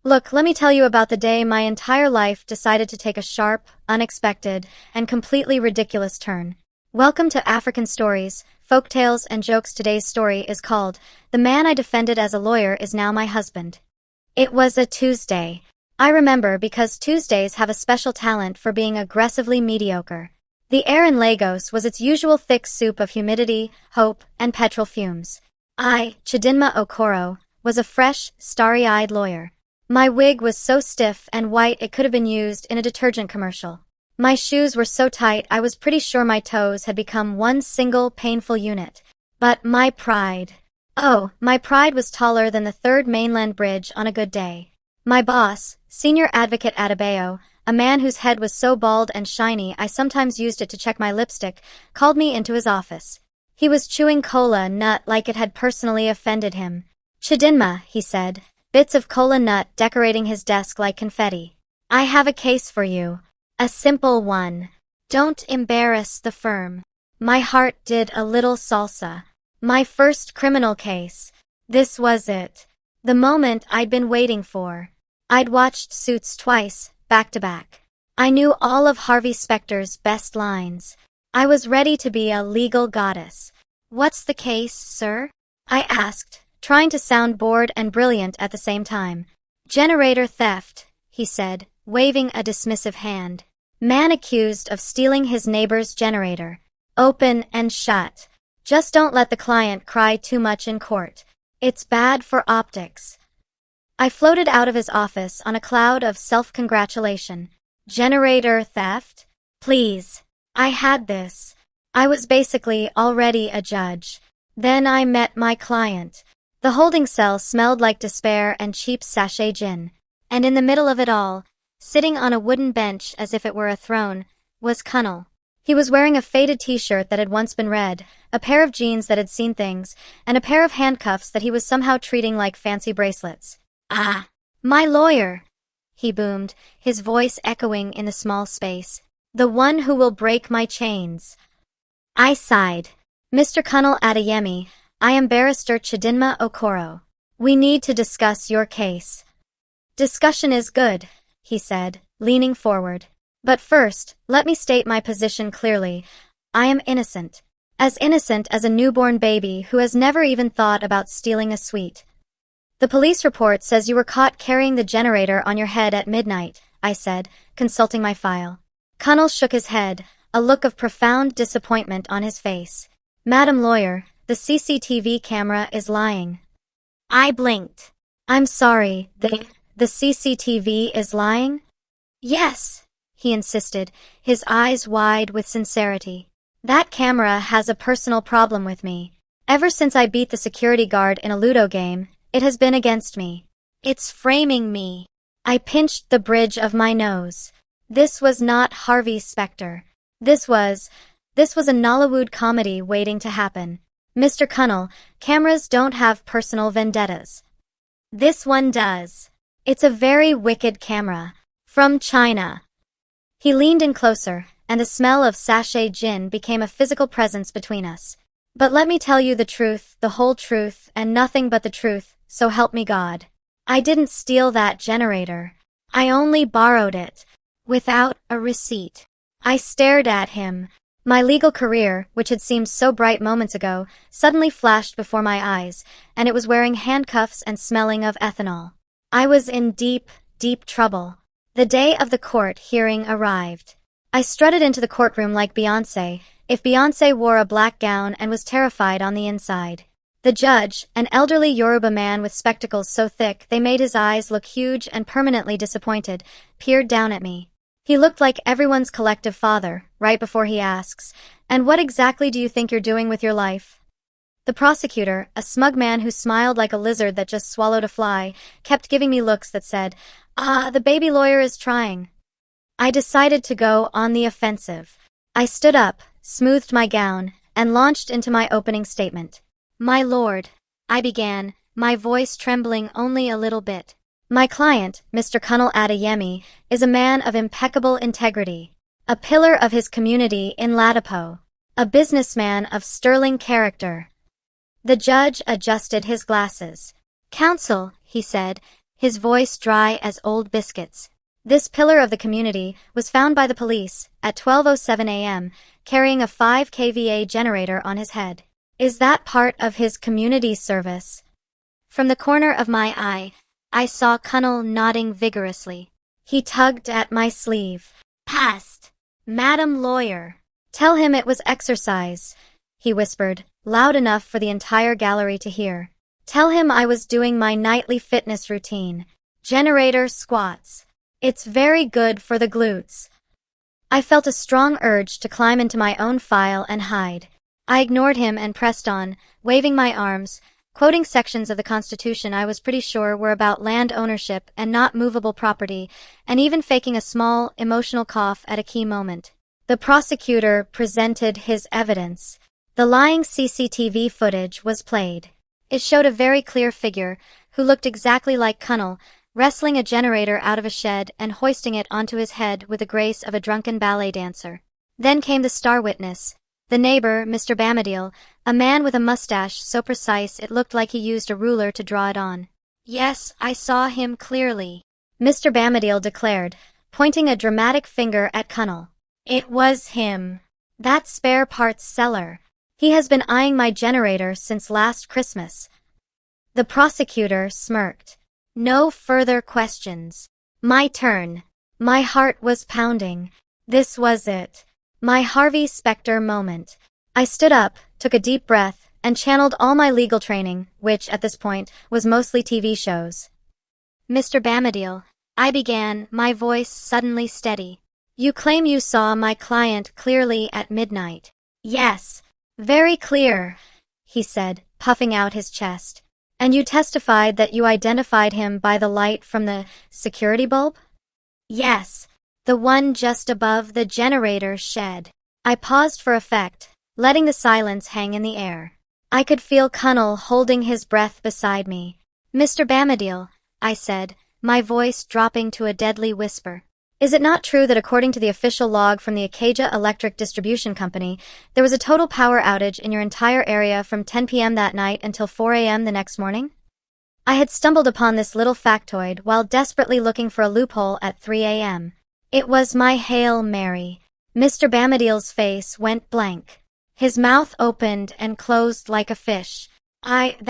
Look, let me tell you about the day my entire life decided to take a sharp, unexpected, and completely ridiculous turn. Welcome to African Stories, Folktales and Jokes. Today's story is called, "The Man I Defended as a Lawyer Is Now My Husband." It was a Tuesday. I remember because Tuesdays have a special talent for being aggressively mediocre. The air in Lagos was its usual thick soup of humidity, hope, and petrol fumes. I, Chidinma Okoro, was a fresh, starry-eyed lawyer. My wig was so stiff and white it could have been used in a detergent commercial. My shoes were so tight I was pretty sure my toes had become one single painful unit. But my pride. Oh, my pride was taller than the third mainland bridge on a good day. My boss, Senior Advocate Adebayo, a man whose head was so bald and shiny I sometimes used it to check my lipstick, called me into his office. He was chewing cola nut like it had personally offended him. "Chidinma," he said, bits of cola nut decorating his desk like confetti. "I have a case for you. A simple one. Don't embarrass the firm." My heart did a little salsa. My first criminal case. This was it. The moment I'd been waiting for. I'd watched Suits twice, back to back. I knew all of Harvey Specter's best lines. I was ready to be a legal goddess. "What's the case, sir?" I asked, trying to sound bored and brilliant at the same time. "Generator theft," he said, waving a dismissive hand. "Man accused of stealing his neighbor's generator. Open and shut. Just don't let the client cry too much in court. It's bad for optics." I floated out of his office on a cloud of self-congratulation. Generator theft? Please. I had this. I was basically already a judge. Then I met my client. The holding cell smelled like despair and cheap sachet gin. And in the middle of it all, sitting on a wooden bench as if it were a throne, was Cunnel. He was wearing a faded t-shirt that had once been red, a pair of jeans that had seen things, and a pair of handcuffs that he was somehow treating like fancy bracelets. "Ah, my lawyer," he boomed, his voice echoing in the small space. "The one who will break my chains." I sighed. "Mr. Cunnel Adeyemi, I am Barrister Chidinma Okoro. We need to discuss your case." "Discussion is good," he said, leaning forward. "But first, let me state my position clearly. I am innocent. As innocent as a newborn baby who has never even thought about stealing a sweet." "The police report says you were caught carrying the generator on your head at midnight," I said, consulting my file. Cunnel shook his head, a look of profound disappointment on his face. "Madam Lawyer, the CCTV camera is lying." I blinked. "I'm sorry, the CCTV is lying?" "Yes," he insisted, his eyes wide with sincerity. "That camera has a personal problem with me. Ever since I beat the security guard in a Ludo game, it has been against me. It's framing me." I pinched the bridge of my nose. This was not Harvey Specter. This was a Nollywood comedy waiting to happen. "Mr. Cunnel, cameras don't have personal vendettas. This one does. It's a very wicked camera. From China." He leaned in closer, and the smell of sachet gin became a physical presence between us. "But let me tell you the truth, the whole truth, and nothing but the truth, so help me God. I didn't steal that generator. I only borrowed it. Without a receipt." I stared at him. My legal career, which had seemed so bright moments ago, suddenly flashed before my eyes, and it was wearing handcuffs and smelling of ethanol. I was in deep, deep trouble. The day of the court hearing arrived. I strutted into the courtroom like Beyoncé, if Beyoncé wore a black gown and was terrified on the inside. The judge, an elderly Yoruba man with spectacles so thick they made his eyes look huge and permanently disappointed, peered down at me. He looked like everyone's collective father, right before he asks, "And what exactly do you think you're doing with your life?" The prosecutor, a smug man who smiled like a lizard that just swallowed a fly, kept giving me looks that said, "Ah, the baby lawyer is trying." I decided to go on the offensive. I stood up, smoothed my gown, and launched into my opening statement. "My lord," I began, my voice trembling only a little bit. "My client, Mr. Cunnel Adeyemi, is a man of impeccable integrity, a pillar of his community in Ladipo, a businessman of sterling character." The judge adjusted his glasses. "Counsel," he said, his voice dry as old biscuits. This pillar of the community was found by the police at 12:07 a.m., carrying a 5 kVA generator on his head. Is that part of his community service? From the corner of my eye, I saw Cunnel nodding vigorously. He tugged at my sleeve. Past! Madam Lawyer! Tell him it was exercise, he whispered, loud enough for the entire gallery to hear. Tell him I was doing my nightly fitness routine. Generator squats. It's very good for the glutes. I felt a strong urge to climb into my own file and hide. I ignored him and pressed on, waving my arms, quoting sections of the Constitution I was pretty sure were about land ownership and not movable property, and even faking a small, emotional cough at a key moment. The prosecutor presented his evidence. The lying CCTV footage was played. It showed a very clear figure, who looked exactly like Cunnel, wrestling a generator out of a shed and hoisting it onto his head with the grace of a drunken ballet dancer. Then came the star witness, the neighbor, Mr. Bamadil, a man with a mustache so precise it looked like he used a ruler to draw it on. Yes, I saw him clearly, Mr. Bamadil declared, pointing a dramatic finger at Cunnel. It was him. That spare parts seller. He has been eyeing my generator since last Christmas. The prosecutor smirked. No further questions. My turn. My heart was pounding. This was it. My Harvey Specter moment. I stood up, took a deep breath, and channeled all my legal training, which, at this point, was mostly TV shows. Mr. Bamadil, I began, my voice suddenly steady. You claim you saw my client clearly at midnight. Yes. Very clear, he said, puffing out his chest. And you testified that you identified him by the light from the security bulb? Yes, the one just above the generator shed. I paused for effect, letting the silence hang in the air. I could feel Cunnel holding his breath beside me. Mr. Bamadil, I said, my voice dropping to a deadly whisper. Is it not true that according to the official log from the Acadia Electric Distribution Company, there was a total power outage in your entire area from 10 p.m. that night until 4 a.m. the next morning? I had stumbled upon this little factoid while desperately looking for a loophole at 3 a.m. It was my Hail Mary. Mr. Bamadil's face went blank. His mouth opened and closed like a fish. There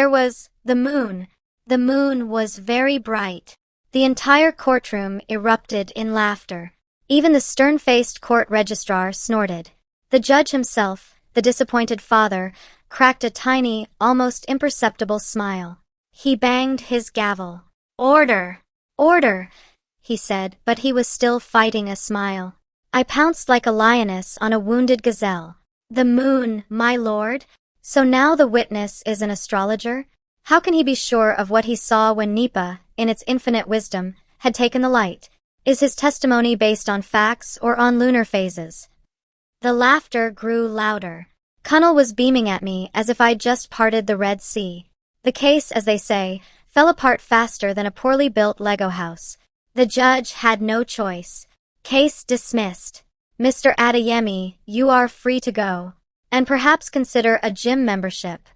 was the moon. The moon was very bright. The entire courtroom erupted in laughter. Even the stern-faced court registrar snorted. The judge himself, the disappointed father, cracked a tiny, almost imperceptible smile. He banged his gavel. Order! Order! He said, but he was still fighting a smile. I pounced like a lioness on a wounded gazelle. The moon, my lord? So now the witness is an astrologer? How can he be sure of what he saw when Nipa, in its infinite wisdom, had taken the light? Is his testimony based on facts or on lunar phases? The laughter grew louder. Cunnel was beaming at me as if I'd just parted the Red Sea. The case, as they say, fell apart faster than a poorly built Lego house. The judge had no choice. Case dismissed. Mr. Adeyemi, you are free to go. And perhaps consider a gym membership.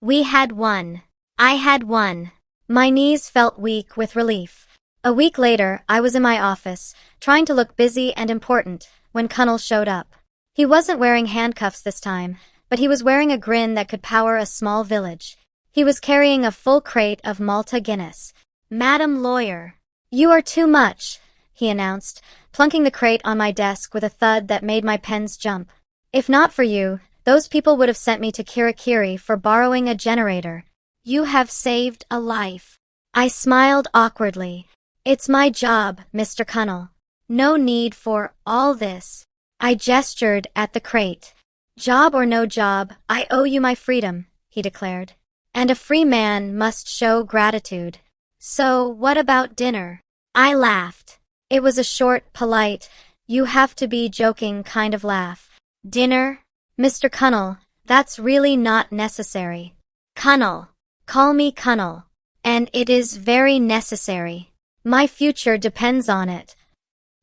We had won. I had won. My knees felt weak with relief. A week later, I was in my office, trying to look busy and important, when Cunnel showed up. He wasn't wearing handcuffs this time, but he was wearing a grin that could power a small village. He was carrying a full crate of Malta Guinness. Madam Lawyer. You are too much, he announced, plunking the crate on my desk with a thud that made my pens jump. If not for you, those people would have sent me to Kirikiri for borrowing a generator. You have saved a life. I smiled awkwardly. It's my job, Mr. Cunnel. No need for all this. I gestured at the crate. Job or no job, I owe you my freedom, he declared. And a free man must show gratitude. So, what about dinner? I laughed. It was a short, polite, you have to be joking kind of laugh. Dinner? Mr. Cunnel, that's really not necessary. Cunnel. Call me Cunnel. And it is very necessary. My future depends on it.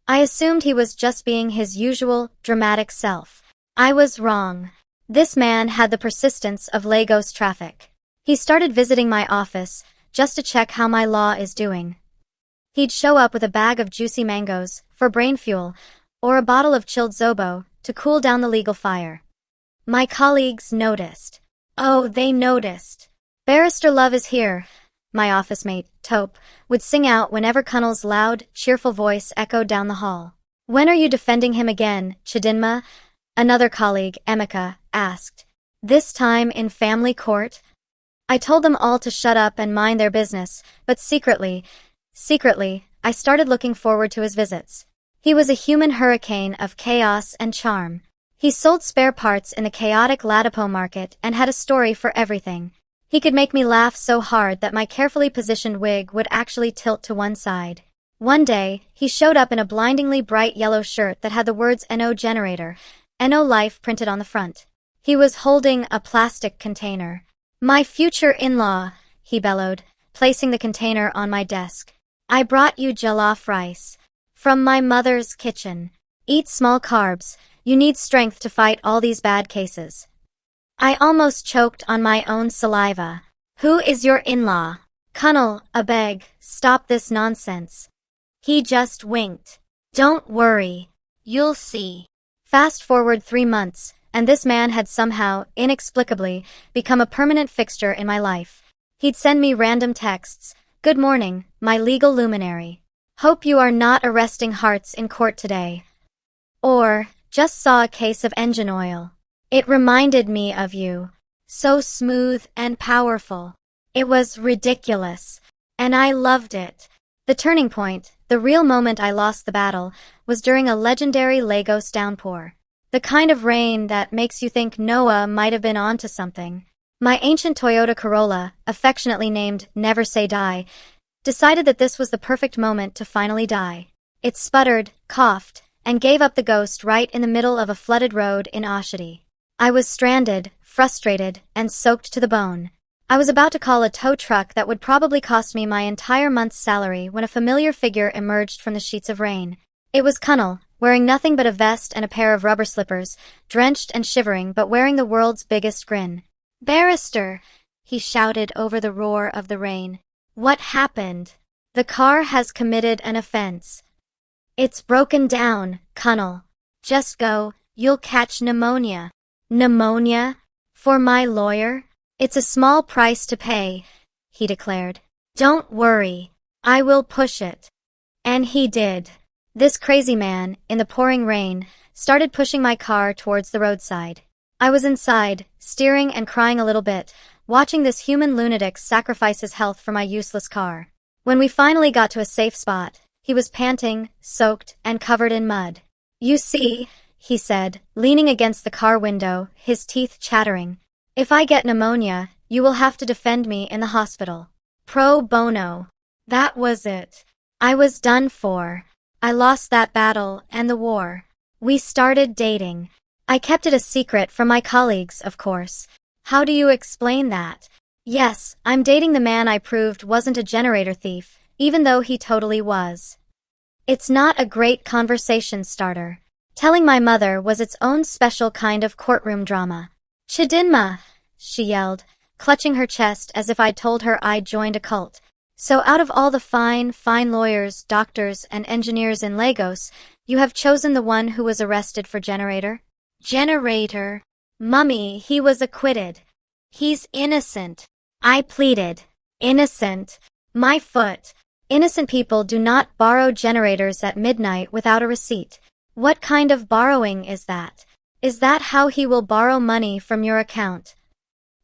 I assumed he was just being his usual, dramatic self. I was wrong. This man had the persistence of Lagos traffic. He started visiting my office, just to check how my law is doing. He'd show up with a bag of juicy mangoes, for brain fuel, or a bottle of chilled Zobo, to cool down the legal fire. My colleagues noticed. Oh, they noticed. Barrister Love is here, my office mate, Taupe, would sing out whenever Cunnel's loud, cheerful voice echoed down the hall. When are you defending him again, Chidinma? Another colleague, Emeka, asked. This time in family court? I told them all to shut up and mind their business, but secretly, I started looking forward to his visits. He was a human hurricane of chaos and charm. He sold spare parts in the chaotic Ladipo market and had a story for everything. He could make me laugh so hard that my carefully positioned wig would actually tilt to one side. One day, he showed up in a blindingly bright yellow shirt that had the words NO Generator, NO Life printed on the front. He was holding a plastic container. My future in-law, he bellowed, placing the container on my desk. I brought you jollof rice. From my mother's kitchen. Eat small carbs. You need strength to fight all these bad cases. I almost choked on my own saliva. Who is your in-law? Cunnel, abeg, stop this nonsense. He just winked. Don't worry. You'll see. Fast forward 3 months, and this man had somehow, inexplicably, become a permanent fixture in my life. He'd send me random texts. Good morning, my legal luminary. Hope you are not arresting hearts in court today. Or, just saw a case of engine oil. It reminded me of you. So smooth and powerful. It was ridiculous. And I loved it. The turning point, the real moment I lost the battle, was during a legendary Lagos downpour. The kind of rain that makes you think Noah might have been onto something. My ancient Toyota Corolla, affectionately named Never Say Die, decided that this was the perfect moment to finally die. It sputtered, coughed, and gave up the ghost right in the middle of a flooded road in Oshodi. I was stranded, frustrated, and soaked to the bone. I was about to call a tow truck that would probably cost me my entire month's salary when a familiar figure emerged from the sheets of rain. It was Cunnel, wearing nothing but a vest and a pair of rubber slippers, drenched and shivering but wearing the world's biggest grin. Barrister, he shouted over the roar of the rain. What happened? The car has committed an offense. It's broken down, Cunnel. Just go, you'll catch pneumonia. Pneumonia? For my lawyer? It's a small price to pay, he declared. Don't worry. I will push it. And he did. This crazy man, in the pouring rain, started pushing my car towards the roadside. I was inside, steering and crying a little bit, watching this human lunatic sacrifice his health for my useless car. When we finally got to a safe spot, he was panting, soaked, and covered in mud. You see, he said, leaning against the car window, his teeth chattering. If I get pneumonia, you will have to defend me in the hospital. Pro bono. That was it. I was done for. I lost that battle and the war. We started dating. I kept it a secret from my colleagues, of course. How do you explain that? Yes, I'm dating the man I proved wasn't a generator thief, even though he totally was. It's not a great conversation starter. Telling my mother was its own special kind of courtroom drama. Chidinma, she yelled, clutching her chest as if I'd told her I'd joined a cult. So out of all the fine lawyers, doctors, and engineers in Lagos, you have chosen the one who was arrested for generator? Generator? Mummy, he was acquitted. He's innocent. I pleaded. Innocent. My foot. Innocent people do not borrow generators at midnight without a receipt. What kind of borrowing is that? Is that how he will borrow money from your account?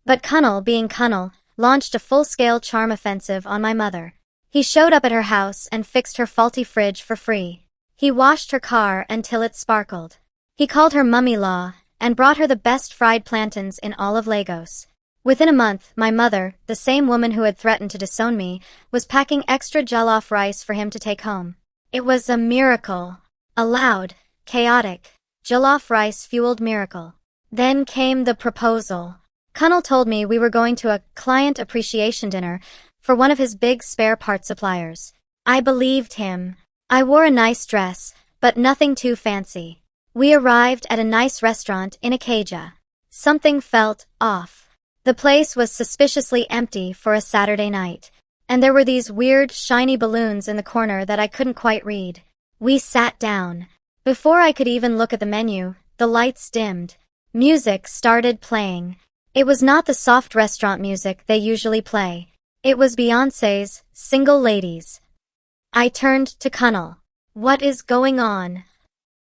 But Cunnel, being Cunnel, launched a full-scale charm offensive on my mother. He showed up at her house and fixed her faulty fridge for free. He washed her car until it sparkled. He called her mummy-law and brought her the best fried plantains in all of Lagos. Within a month, my mother, the same woman who had threatened to disown me, was packing extra jollof rice for him to take home. It was a miracle. A loud, chaotic, jollof rice-fueled miracle. Then came the proposal. Cunnel told me we were going to a client appreciation dinner for one of his big spare part suppliers. I believed him. I wore a nice dress, but nothing too fancy. We arrived at a nice restaurant in Ikeja. Something felt off. The place was suspiciously empty for a Saturday night. And there were these weird, shiny balloons in the corner that I couldn't quite read. We sat down. Before I could even look at the menu, the lights dimmed. Music started playing. It was not the soft restaurant music they usually play. It was Beyoncé's Single Ladies. I turned to Kunnel. What is going on?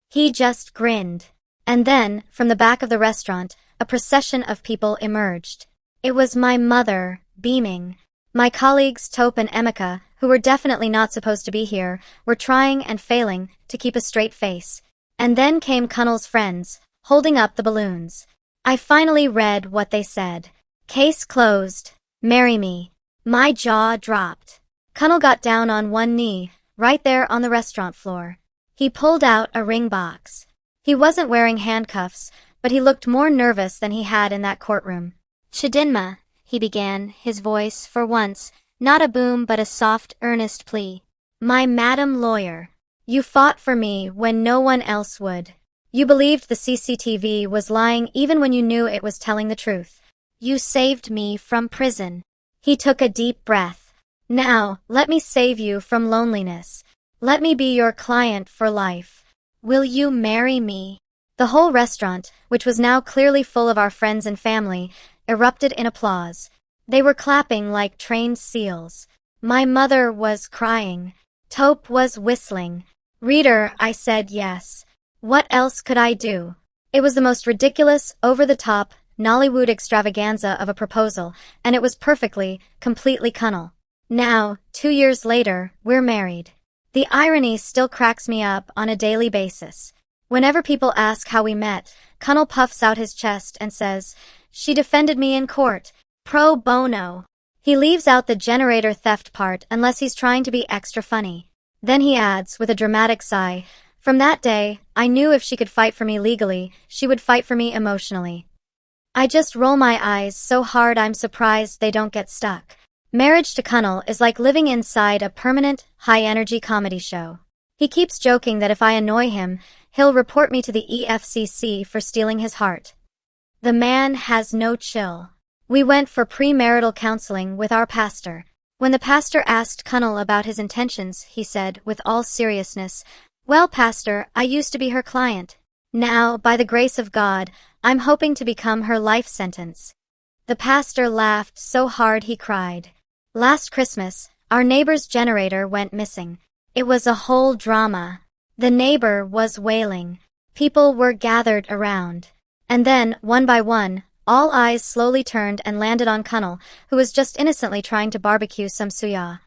He just grinned. And then, from the back of the restaurant, a procession of people emerged. It was my mother, beaming. My colleagues Tope and Emeka, who were definitely not supposed to be here, were trying and failing to keep a straight face. And then came Kunnel's friends, holding up the balloons. I finally read what they said. Case closed. Marry me. My jaw dropped. Kunnel got down on one knee, right there on the restaurant floor. He pulled out a ring box. He wasn't wearing handcuffs, but he looked more nervous than he had in that courtroom. Chidinma, he began, his voice, for once, not a boom but a soft, earnest plea. My madam lawyer. You fought for me when no one else would. You believed the CCTV was lying even when you knew it was telling the truth. You saved me from prison. He took a deep breath. Now, let me save you from loneliness. Let me be your client for life. Will you marry me? The whole restaurant, which was now clearly full of our friends and family, erupted in applause. They were clapping like trained seals. My mother was crying. Tope was whistling. Reader, I said yes. What else could I do? It was the most ridiculous, over-the-top, Nollywood extravaganza of a proposal, and it was perfectly, completely Kunnel. Now, 2 years later, we're married. The irony still cracks me up on a daily basis. Whenever people ask how we met, Kunnel puffs out his chest and says, she defended me in court, pro bono. He leaves out the generator theft part unless he's trying to be extra funny. Then he adds, with a dramatic sigh, from that day, I knew if she could fight for me legally, she would fight for me emotionally. I just roll my eyes so hard I'm surprised they don't get stuck. Marriage to Kunnel is like living inside a permanent, high-energy comedy show. He keeps joking that if I annoy him, he'll report me to the EFCC for stealing his heart. The man has no chill. We went for premarital counseling with our pastor. When the pastor asked Kunnel about his intentions, he said, with all seriousness, well, pastor, I used to be her client. Now, by the grace of God, I'm hoping to become her life sentence. The pastor laughed so hard he cried. Last Christmas, our neighbor's generator went missing. It was a whole drama. The neighbor was wailing. People were gathered around. And then, one by one, all eyes slowly turned and landed on Kunnel, who was just innocently trying to barbecue some suya.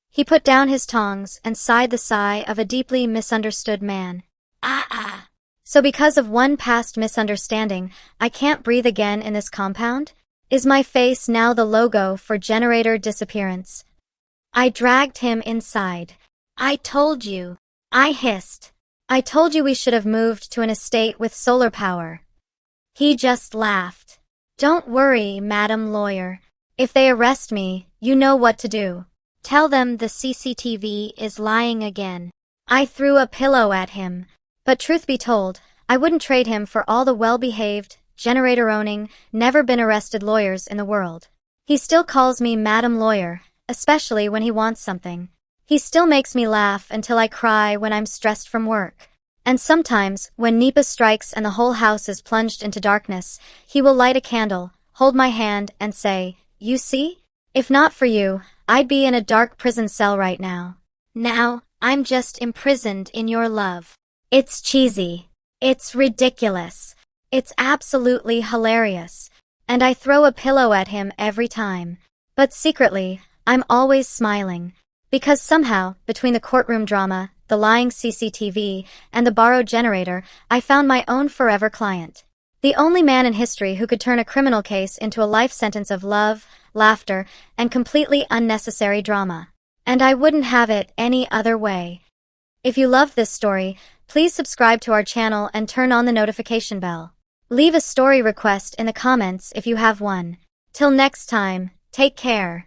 He put down his tongs and sighed the sigh of a deeply misunderstood man. Ah. So because of one past misunderstanding, I can't breathe again in this compound? Is my face now the logo for generator disappearance? I dragged him inside. I told you. I hissed. I told you we should have moved to an estate with solar power. He just laughed. Don't worry, madam lawyer. If they arrest me, you know what to do. Tell them the CCTV is lying again. I threw a pillow at him. But truth be told, I wouldn't trade him for all the well-behaved, generator-owning, never-been-arrested lawyers in the world. He still calls me Madam Lawyer, especially when he wants something. He still makes me laugh until I cry when I'm stressed from work. And sometimes, when NEPA strikes and the whole house is plunged into darkness, he will light a candle, hold my hand, and say, you see? If not for you, I'd be in a dark prison cell right now. Now, I'm just imprisoned in your love. It's cheesy. It's ridiculous. It's absolutely hilarious. And I throw a pillow at him every time. But secretly, I'm always smiling. Because somehow, between the courtroom drama, the lying CCTV, and the borrowed generator, I found my own forever client. The only man in history who could turn a criminal case into a life sentence of love, laughter, and completely unnecessary drama. And I wouldn't have it any other way. If you loved this story, please subscribe to our channel and turn on the notification bell. Leave a story request in the comments if you have one. Till next time, take care.